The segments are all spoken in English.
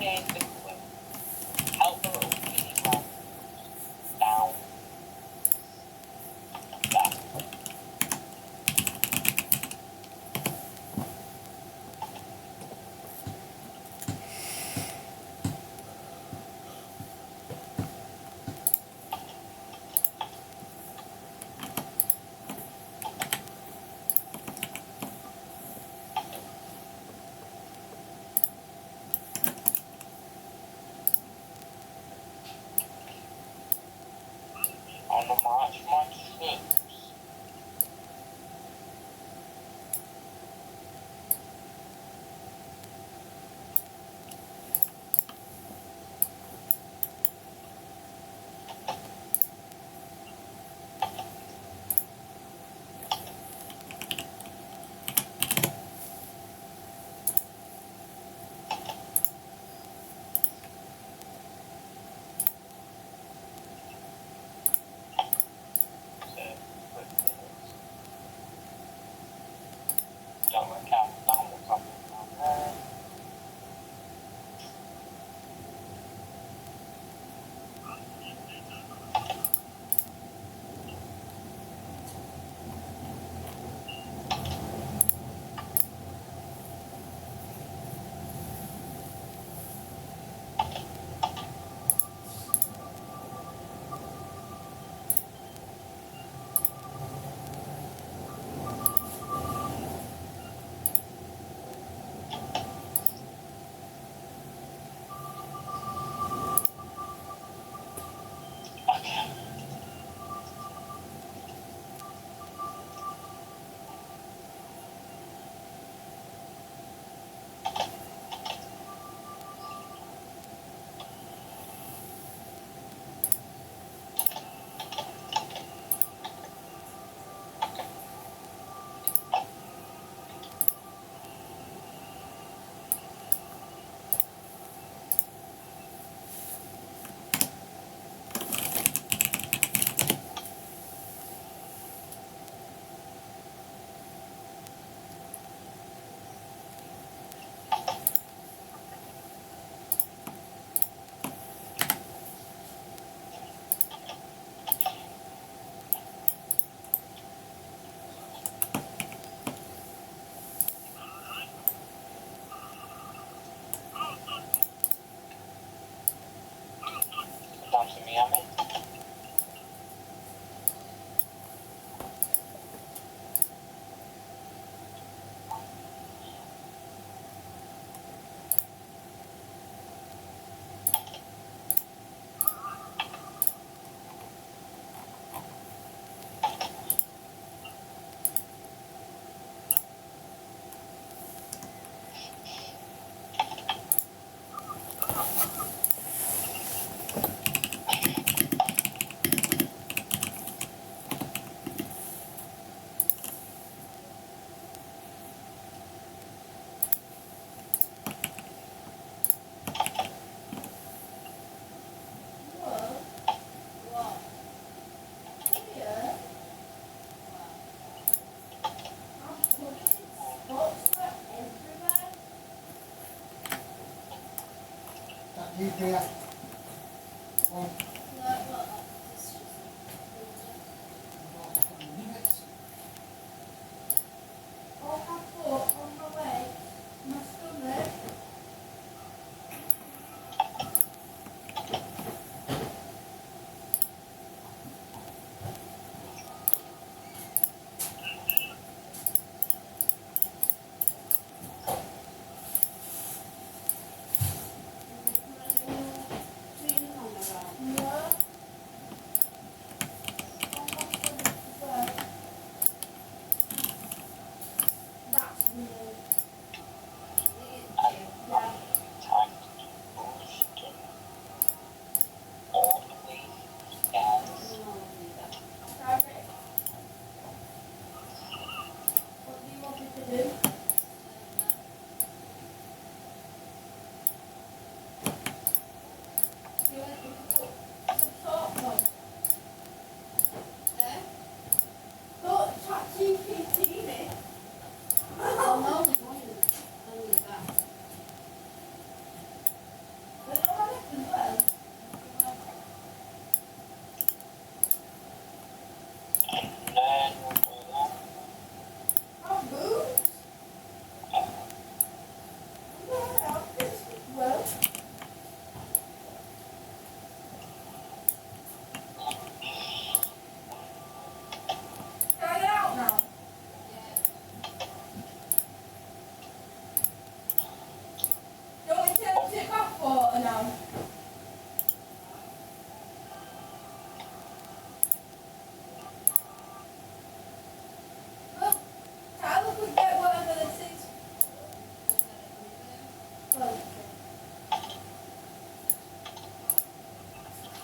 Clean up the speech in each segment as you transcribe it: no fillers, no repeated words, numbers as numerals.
Yeah.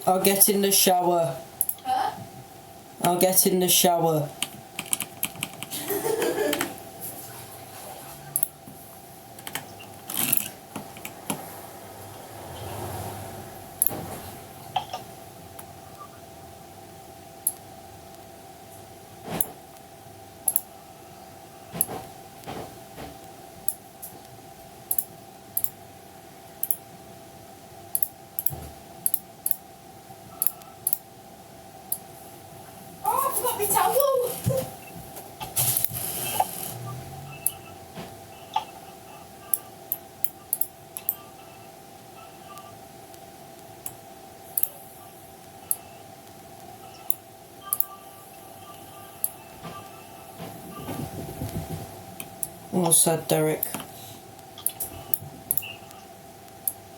I'll get in the shower. Huh? I'll get in the shower. Oh, I forgot my towel. What's that, Derek?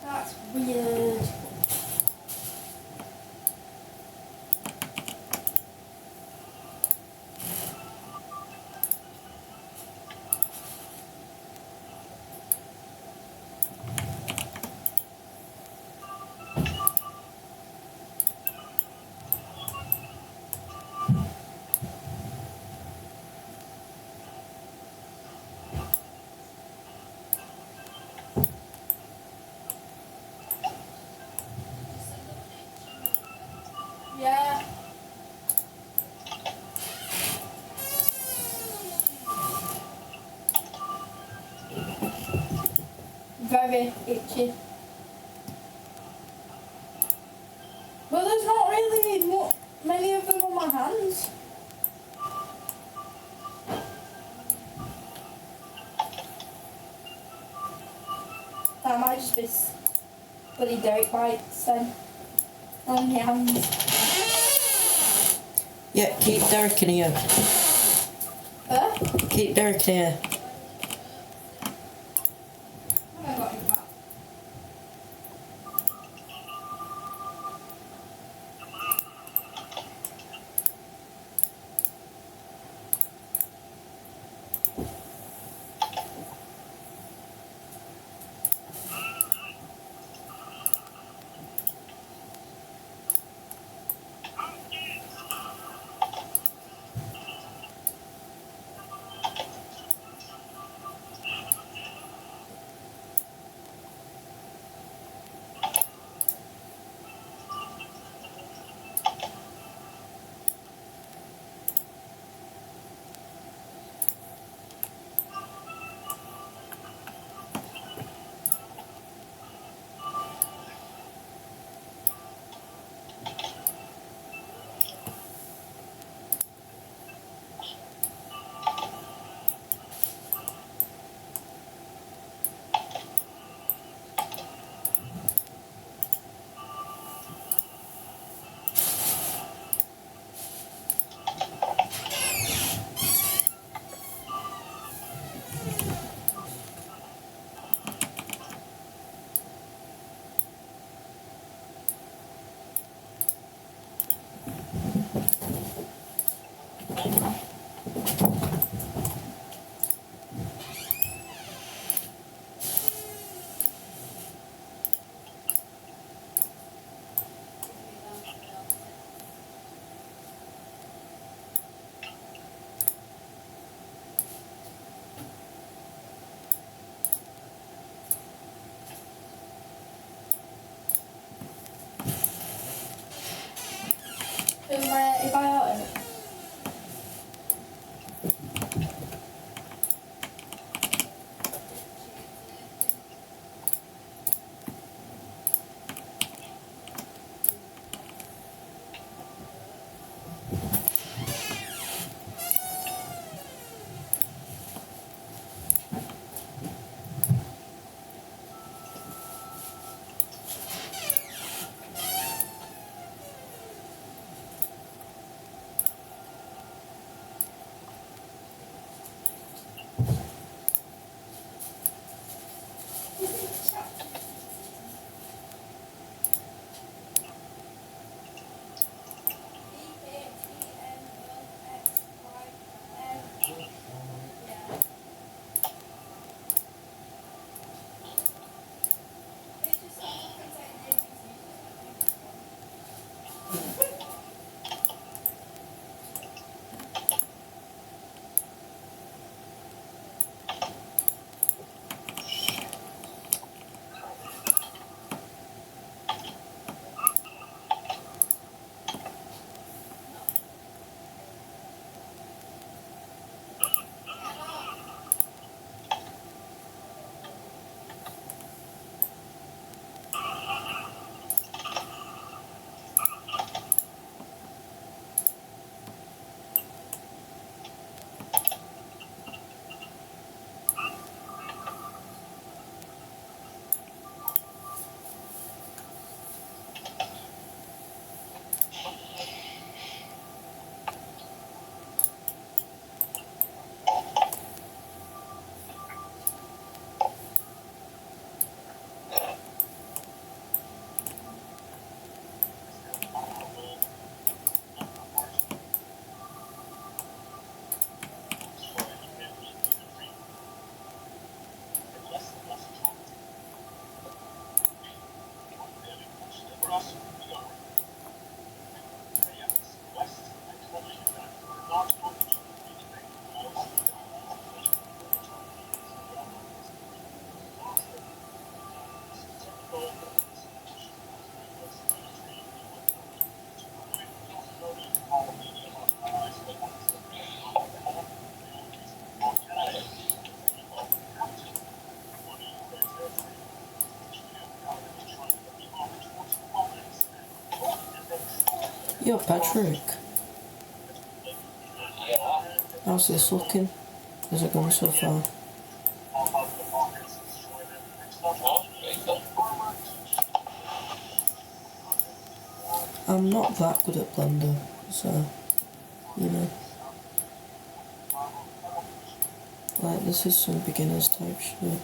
That's weird. Yeah. Very itchy. Well, there's not really many of them on my hands. That might just be bloody dirt bites then on your hands. Yeah, keep Derek in here. Huh? Keep Derek in here. I got you back. If I out it. Yo, Patrick, Yeah. how's this looking? How's it going so far? Huh? There you go. I'm not that good at Blender, so, you know. Like, this is some beginners type shit.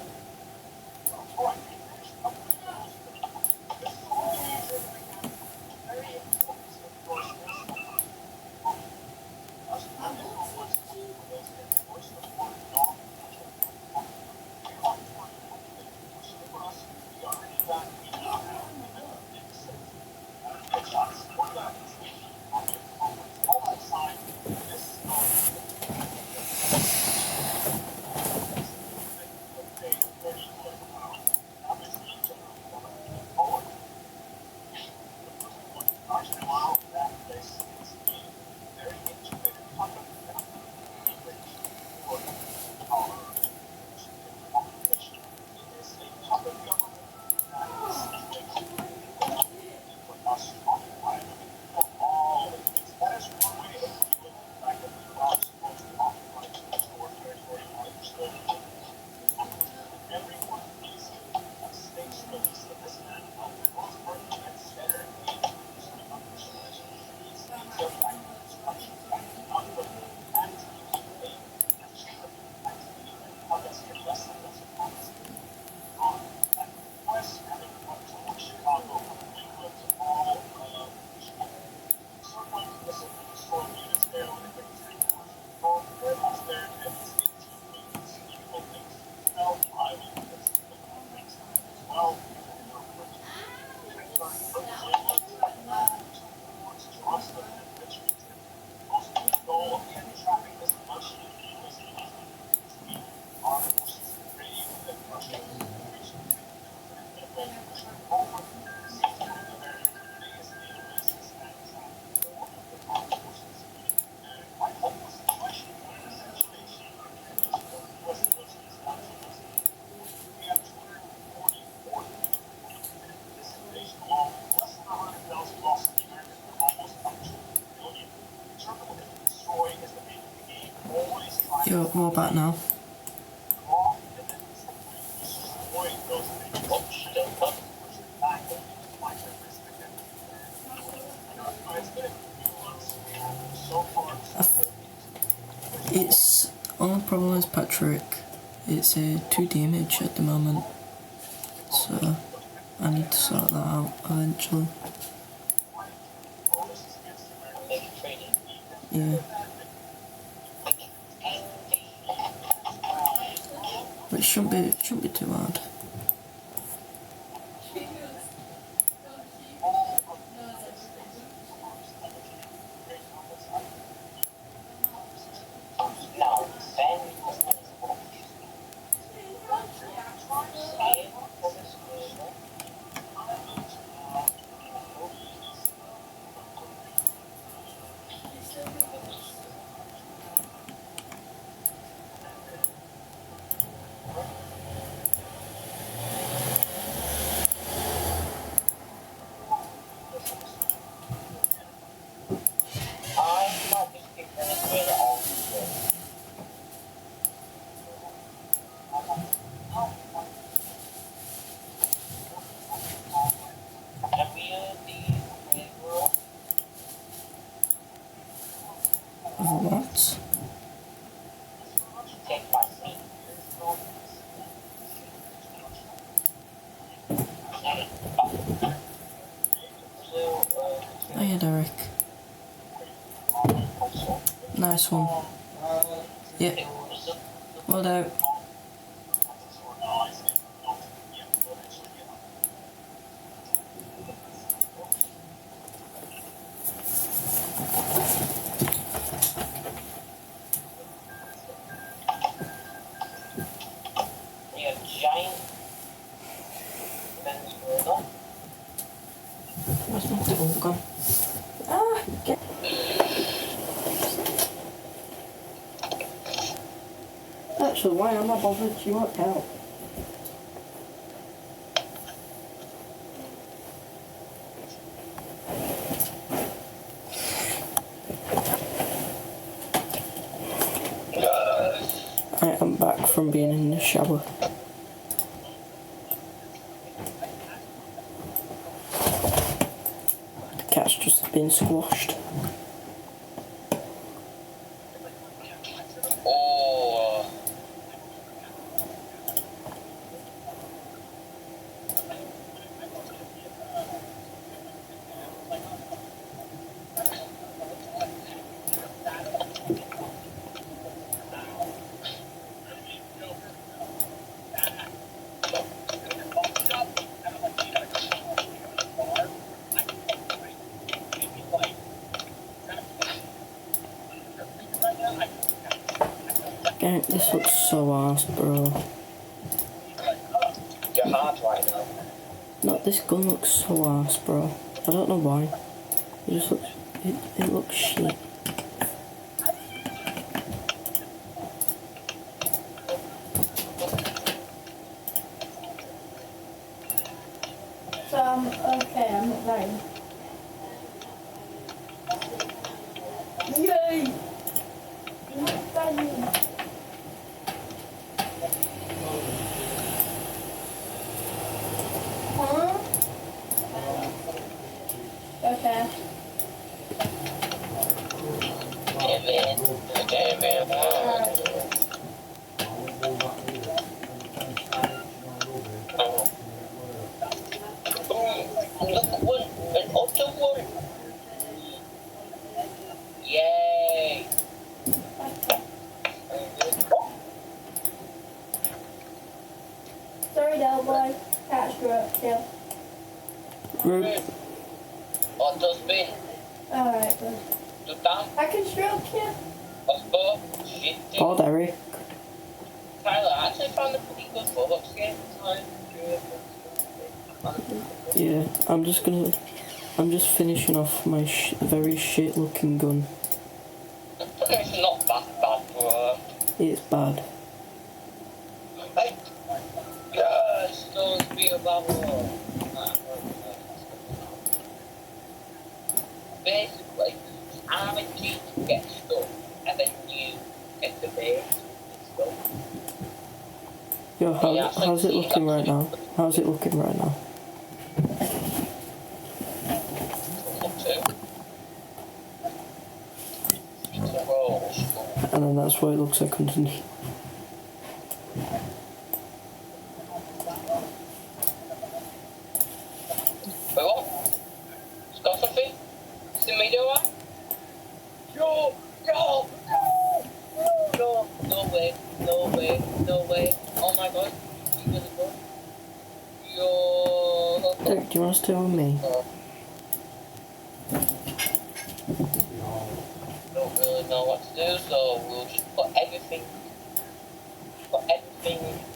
Yo, we're back now. It's only problem is Patrick. It's a 2D image at the moment, so I need to sort that out eventually. Yeah. But it shouldn't be too hard. Over what? Oh yeah, Derek. Nice one. Yeah. Well out. Where's my tool gone? Ah, get. Actually, why am I bothered? You won't help. from being in the shower. The cat's just been squashed. Oh. Gang, this looks so arse, bro. You're hard right now. No, this gun looks so arse, bro. I don't know why. It just looks... It looks shit. So okay, I'm not dying. Yay! I'm not dying. Huh? Okay. Alright. Look, one, an other one. Yay! Sorry, Del boy. Cat stroke, Del. Root. What does be? Alright, good. Do that? I can stroke you. Osbo? Shit. Paul Derrick. Tyler, I actually found a pretty good Roblox game. Yeah, I'm just finishing off my very shit looking gun. It's not that bad, bro. It's bad. Like, yes, don't be a babble. Basically, I'm a cheat to get stuff, and then you get the base and stuff. Yo, how's it looking right now? How's it looking right now? And then that's what it looks like underneath. Wait, what? It's got something? It's in me, do I? No, no, no, no, no way, no way, no way. Oh my god, you really good. Yo. Derek, do you want to stay with me? Don't really know what to do, so we'll just put everything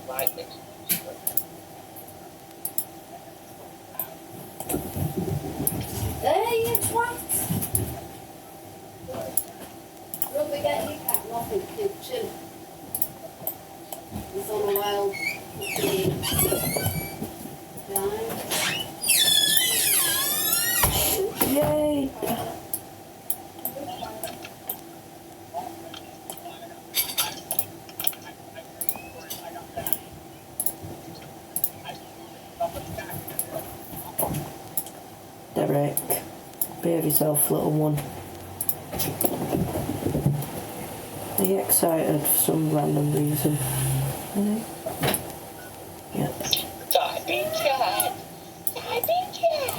right next to each other. Hey, you twat! Rubber, get your cat off in the kitchen. He's on a wild Yay! Derek, behave yourself, little one. Are you excited for some random reason? Really? Yeah. Typing chat! Typing chat!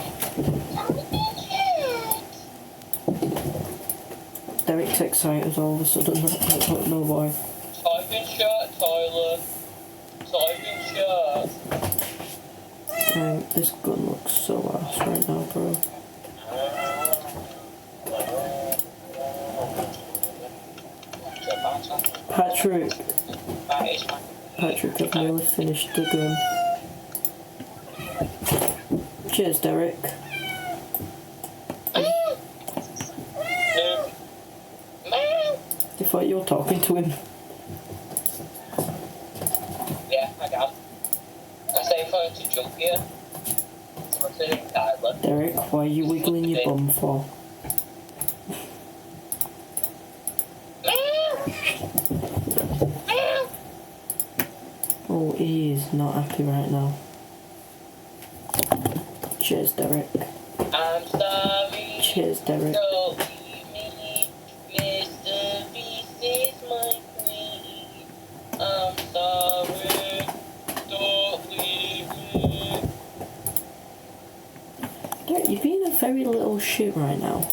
Typing chat! Derek's excited all of a sudden, I don't know why. Typing chat, Tyler! Typing chat! This gun looks so ass right now, bro. Patrick, I've nearly finished the gun. Cheers, Derek. You thought you were talking to him? Yeah, I got. I say for him to jump here. So I said Tyler. Derek, why are you wiggling your bum for? Oh, he is not happy right now. Cheers, Derek. I'm sorry. Cheers, Derek. Don't leave me. Mr. Beast is my queen. I'm sorry. Don't leave me. Derek, you're being a very little shit right now.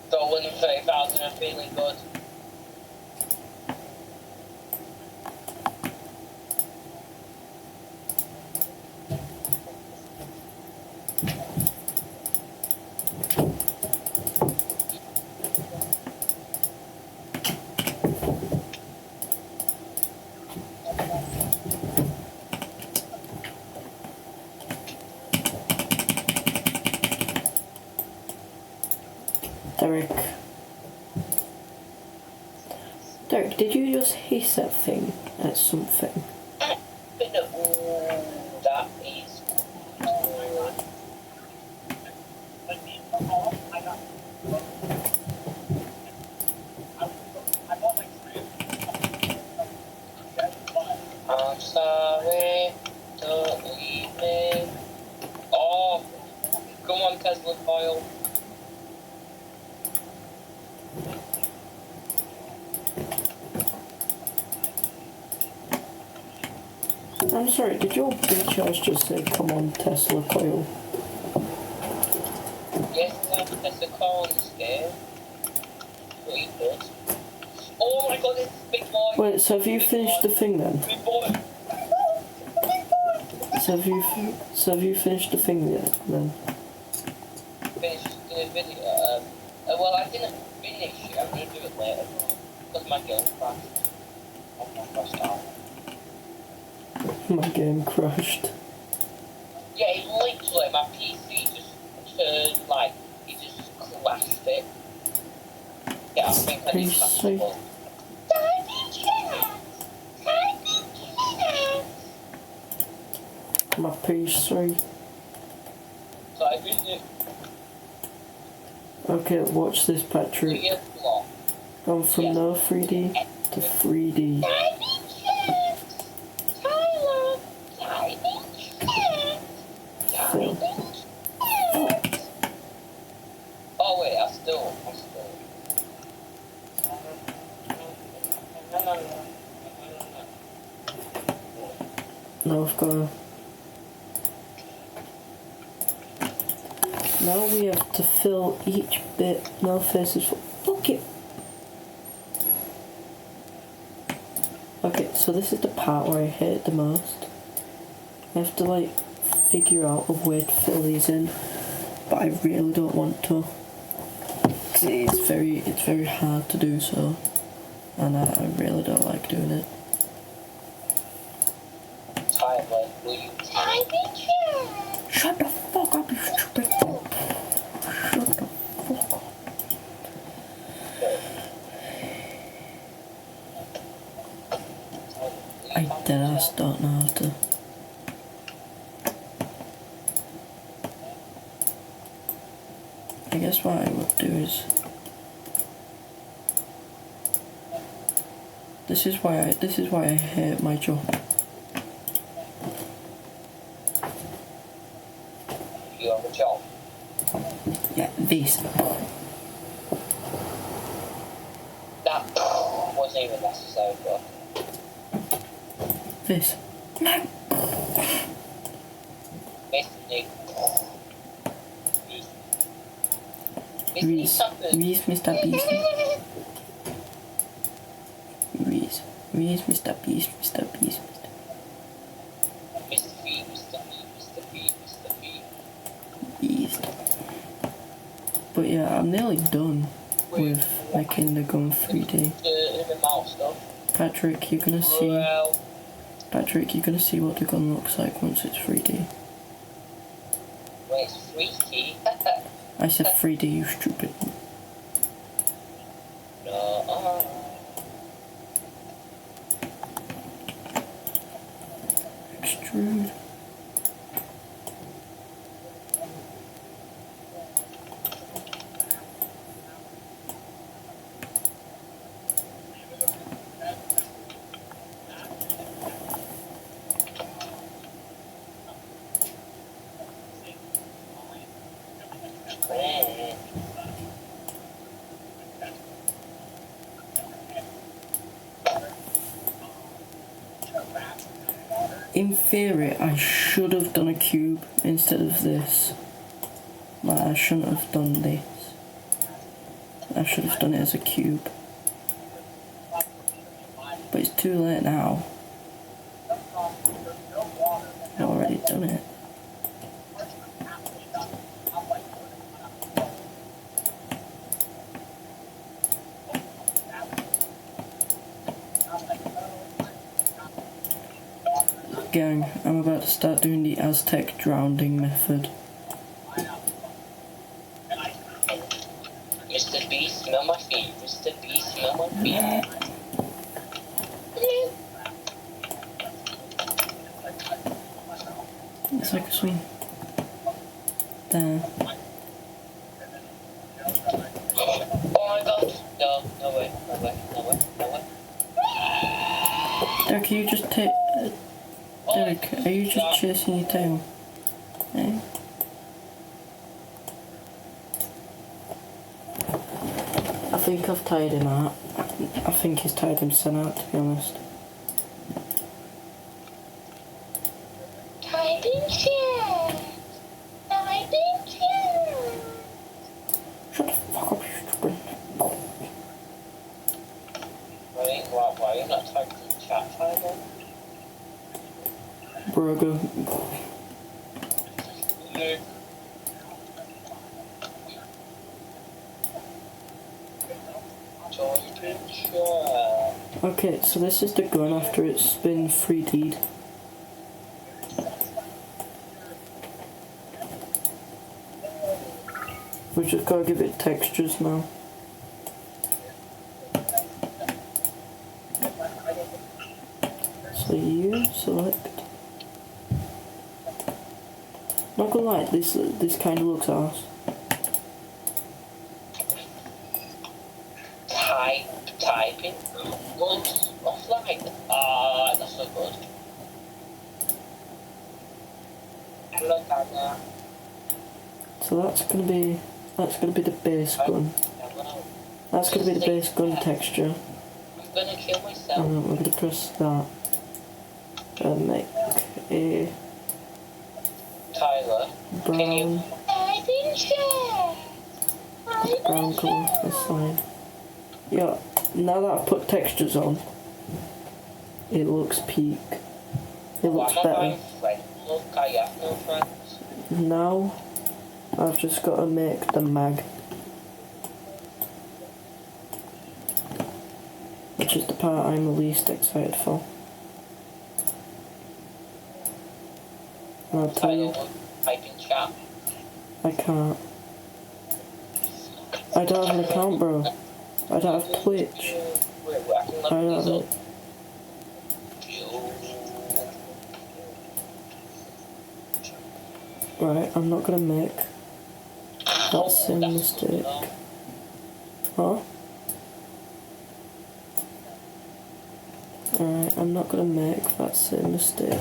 So winning 30,000 and feeling good. Derek. Derek, did you just hiss that thing at something? But no, that is good. I'm sorry, don't leave me. Oh, come on, Tesla coil. I'm sorry, did your bitch ass just say, come on, Tesla coil? Yes, Tesla coil in this game. Pretty good. Oh my god, this big boy. Wait, so have you finished the thing then? Big boy. So have you finished the thing yet then? Finished the video. Well, I didn't finish it. I'm gonna do it later because my game crashed. I'm crashed out. My game crashed. Yeah, it literally, my PC just turned like, it just crashed it. Yeah, I think I need PC. that. My PC. So I did it. Okay, watch this, Patrick. Gone from Yes. no 3D to 3D. Film. Oh wait, I still. Now I've got to... Now we have to fill each bit. No faces for... Fuck it! Okay, so this is the part where I hate it the most. I have to like figure out a way to fill these in, but I really don't want to. 'Cause it's very hard to do so, and I really don't like doing it. Tyler, will you type it? Shut the fuck up, you stupid fuck. Shut the fuck up. I deadass don't know how to. I guess what I would do is... This is why I hate my job. You have a job. Yeah, this. That wasn't even necessary, but. This. No! Basically. Reese, Mr. Beast. Reese, Mr. Beast, Mr. Beast. Mr. B, Mr. B, Mr. B, Mr. B. Beast. But yeah, I'm nearly done with making the gun 3D. The mouse stuff. Patrick, you're gonna see. Well, Patrick, you're gonna see what the gun looks like once it's 3D. when it's freaky. I said 3D, you stupid. No. Extrude. In theory, I should have done a cube instead of this. Like, I shouldn't have done this. I should have done it as a cube. But it's too late now. I've already done it. Gang, I'm about to start doing the Aztec drowning method. Mr. B, smell my feet. Mr. B, smell my feet. It's like a swing. There. Oh my god. No, no way, no way, no way, no way. Derek, are you just Derek, are you just chasing your tail? Eh? I think I've tired him out. I think he's tired himself out, to be honest. Shut the fuck up, you stupid. Why are you not typing in chat, Tyler? Burger. No. Okay, so this is the gun after it's been 3D'd. We've just got to give it textures now. So you select. Not gonna lie, this kind of looks arse. Typing looks offline. Ah, that's so good. Hello, Tanya. So that's gonna be the base gun. That's gonna be the base gun texture. I'm gonna kill myself. And then we're gonna press that and make a Tyler, can you? brown colour. That's fine. Yeah. Now that I've put textures on, it looks peak. It looks better. Look, I have no friends. Now I've just got to make the mag, which is the part I'm the least excited for. And I'll tell you, Type in chat. I can't. I don't have an account, bro. I don't have Twitch. I don't have it. Right, I'm not gonna make that same mistake. Huh? Alright, I'm not gonna make that same mistake.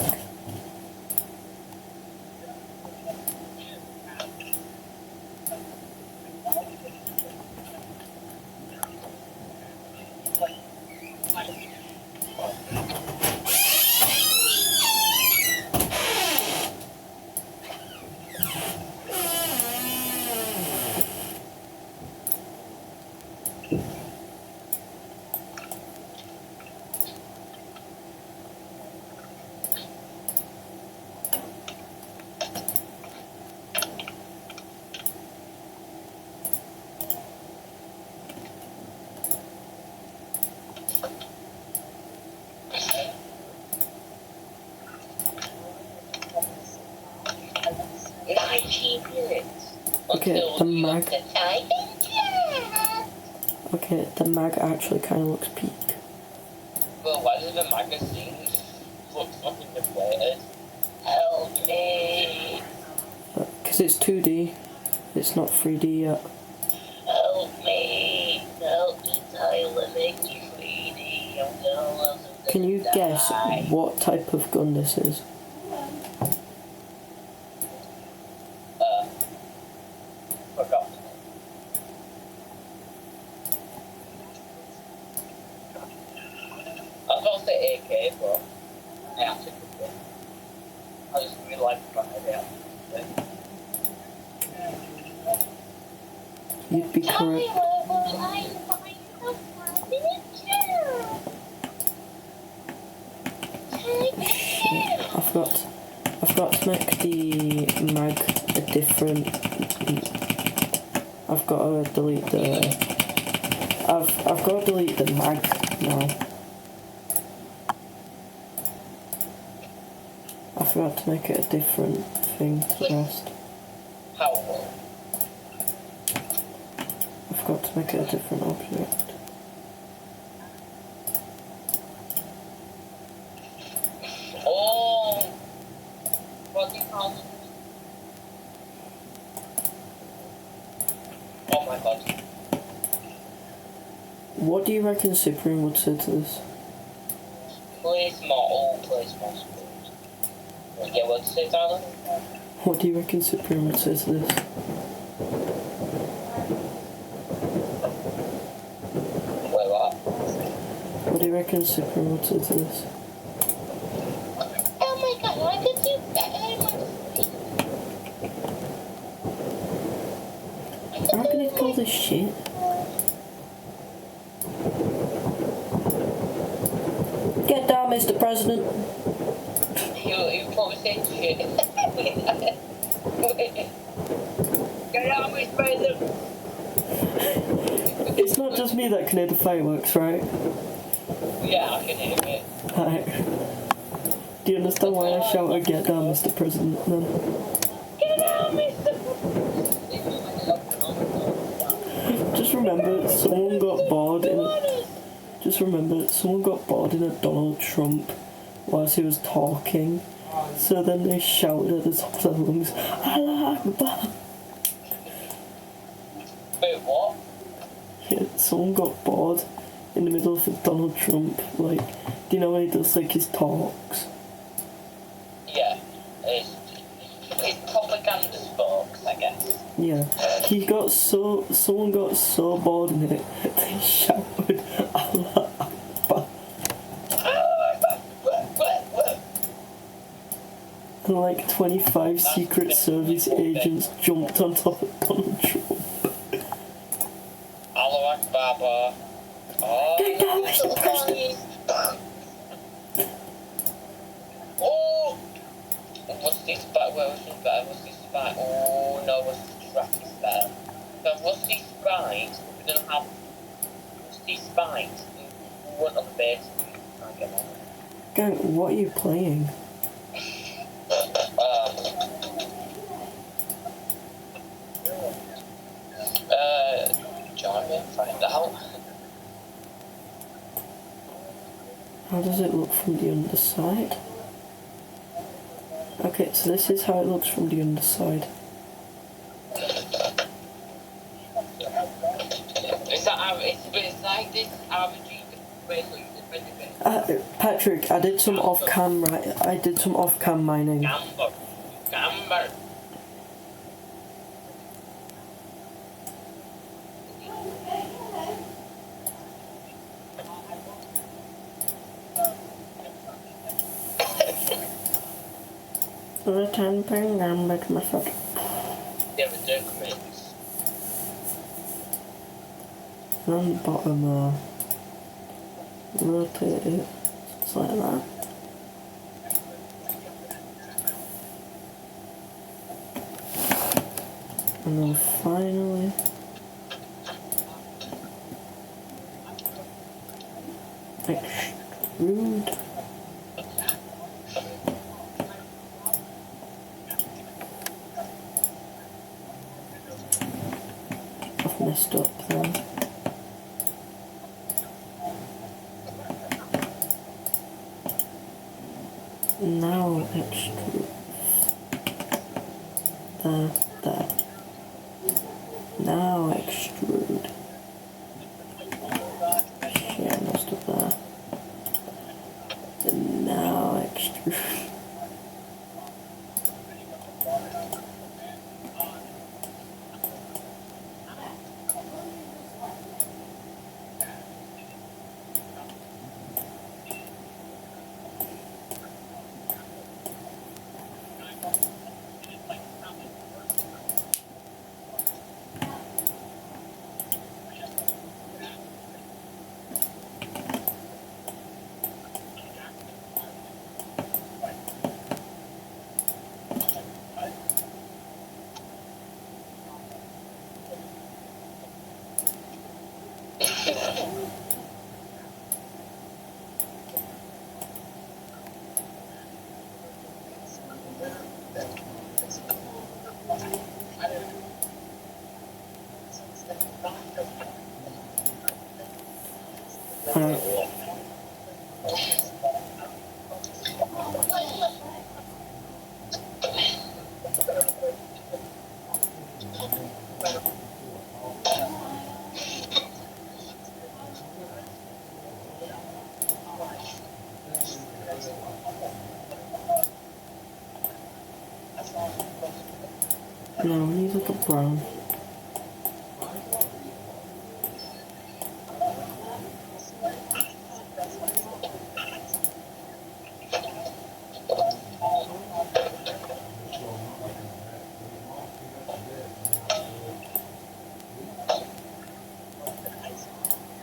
keep it. Okay, Until the you mag. have the time and chance. Okay, the mag actually kind of looks peak. Well, why does the magazine look fucking deflated? Help me! Because it's 2D. It's not 3D yet. Help me! Help me, Tyler, make me 3D. I'm gonna Can you guess die. what type of gun this is? Forgot. I was gonna say AK, but I actually could. I just really like the idea. You'd be correct. Tyler, will I find a Shit, I forgot to make the mag a different. I've got to delete the. I've got to delete the mag now. I forgot to make it a different thing to the rest. How? I forgot to make it a different object. Oh! What do you call it? Oh my god. What do you reckon Cyprian would say to this? Play small, play small schools. You get what to say, Tyler? What do you reckon Cyprian would say to this? Wait, what? What do you reckon Cyprian would say to this? Oh my god, I could do better. How can it call this shit? Get down, Mr. President. You probably said shit. Get out of my face! It's not just me that can hear the fireworks, right? Yeah, I can hear it. Right. Do you understand why I shout out, get down, Mr. President, then? Get out, Mr. Just remember, someone got bored in a... Just remember, someone got bored in a Donald Trump whilst he was talking. So then they shouted at the top of their lungs, Allah Akbar! Wait, what? Yeah, someone got bored in the middle of Donald Trump, like, do you know when he does, like, his talks? Yeah, it's propaganda spokes, I guess. Yeah. Someone got so bored in it, they shouted, Allah Akbar. And like 25 Secret Service agents jumped on top of Donald Trump. Allah Akbar. Oh, Get down, Mr. President! Oh! What's this back? Where was this back? What's this back? Oh no, what's this traffic better? So what's this right? We don't have. What's this right? We want on the base. Can't get on. Gang, what are you playing? Join me and find out. How does it look from the underside? Okay, so this is how it looks from the underside. It's like this average basically just Patrick, I did some off-cam mining. Gamber. Return paying gambit method. Yeah, but documents. On the bottom rotate it, just like that. And then finally extrude. messed up then. Now extrude. There. Now extrude. Shit, I messed up there. And now extrude. Alright. No, we need like a brown.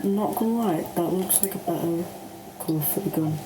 I'm not gonna lie, that looks like a better colour for the gun.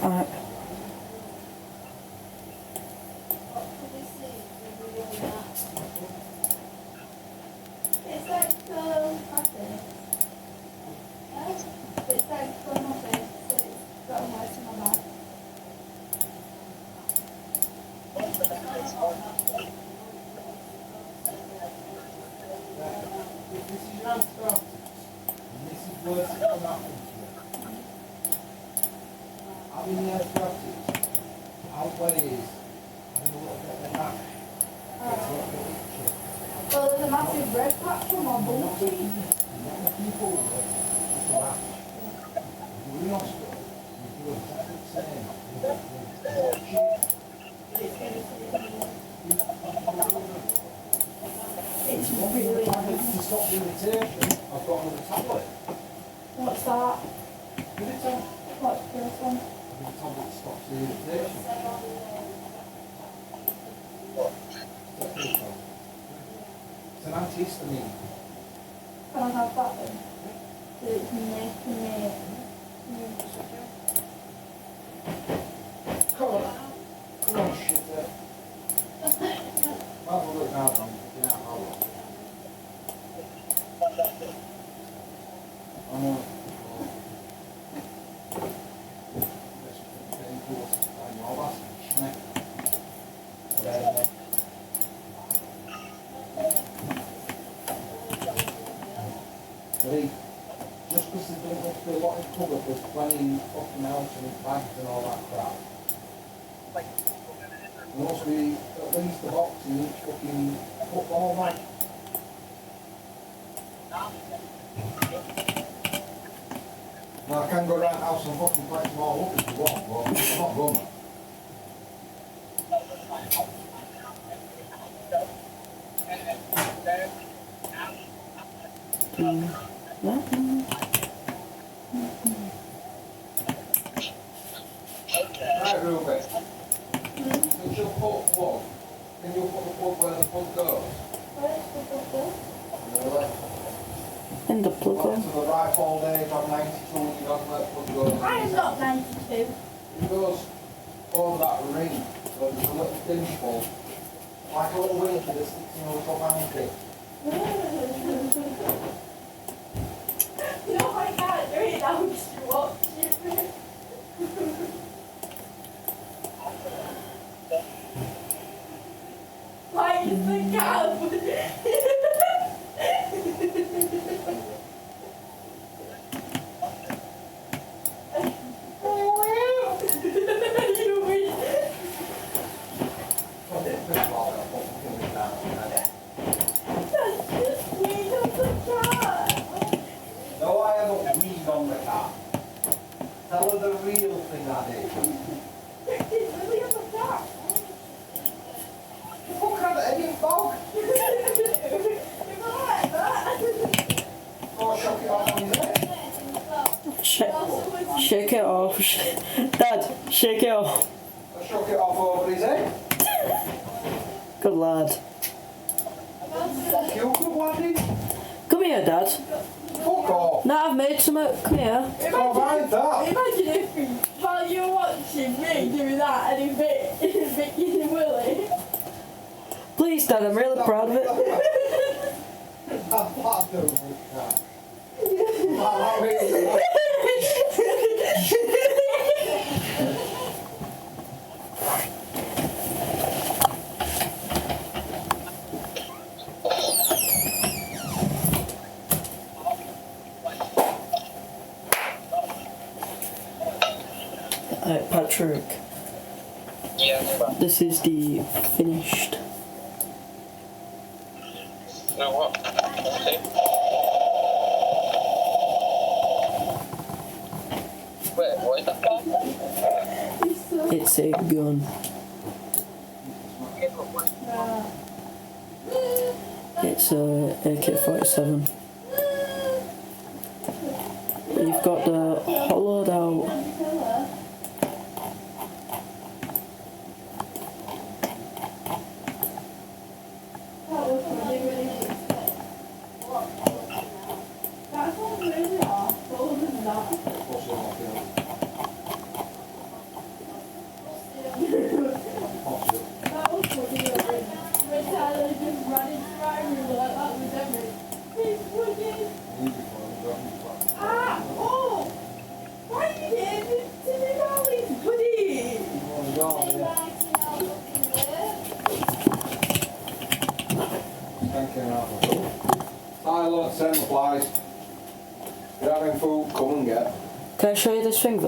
Alright. It's like nothing. It's like nothing. So it's got a nice in my back. This is your answer. And this is words that come out. How many years practice? How well it is? And a little bit of that. So there's a massive red patch on my bum cheek. Not the people that come out. You're in hospital. You do exactly the same. It's really To stop the irritation, I've got another tablet. What's that? Give it to me. What's this one? The tablet stops the irritation. It's an antihistamine. Can I have that then? So it's making me. Come on. Come on, shitter. Might as well look now, then. You know how long. I know. They, just because they don't want to do a lot in cupboard, there's plenty in fucking house and in bags and all that crap. There must be at least a box in each fucking football bag. Now I can go around the house and fucking collect them all up if you want, but I'm not gonna. Right, Ruby. Since you'll put plug, can you put the plug where the plug goes? Where's the football? Really? In the plug Up hole. to the ripe old age of 92, you don't let the plug go. I am not 92. It goes over that ring, so there's a little dimple, like a little winky that sticks in a little ankle. No, I can't do it. I'll just watch it. Why is the cab? You wish. That's just weed on the cat. No, I haven't weed on the cat. Tell her the real thing I did. It's really on the cat. Fuck had any dog. It's not like that. Or shock it off on his head. Shake it off. Dad, shake it off. Or shock it off over his head. Good lad. Fuck you, good laddie. Come here, Dad. Fuck off. Now I've made some. Come here. Don't mind that. Imagine if while you're watching me do that and he bit you in Willie. Please, Dad, I'm really proud of it. I'm not doing that. I'm not really. Patrick, Yeah, but this is the finished. you know what? See? Wait, what is that for? It's a gun. It's a AK47. You've got the hollowed out. That's not really awful, isn't that? That was funny. When Tyler just ran into my room like that with everything. He's wicked. Ah! Oh! Why are you getting to me all these goodies? Tyler, send supplies. If you're having food, come and get. Can I show you this thing though?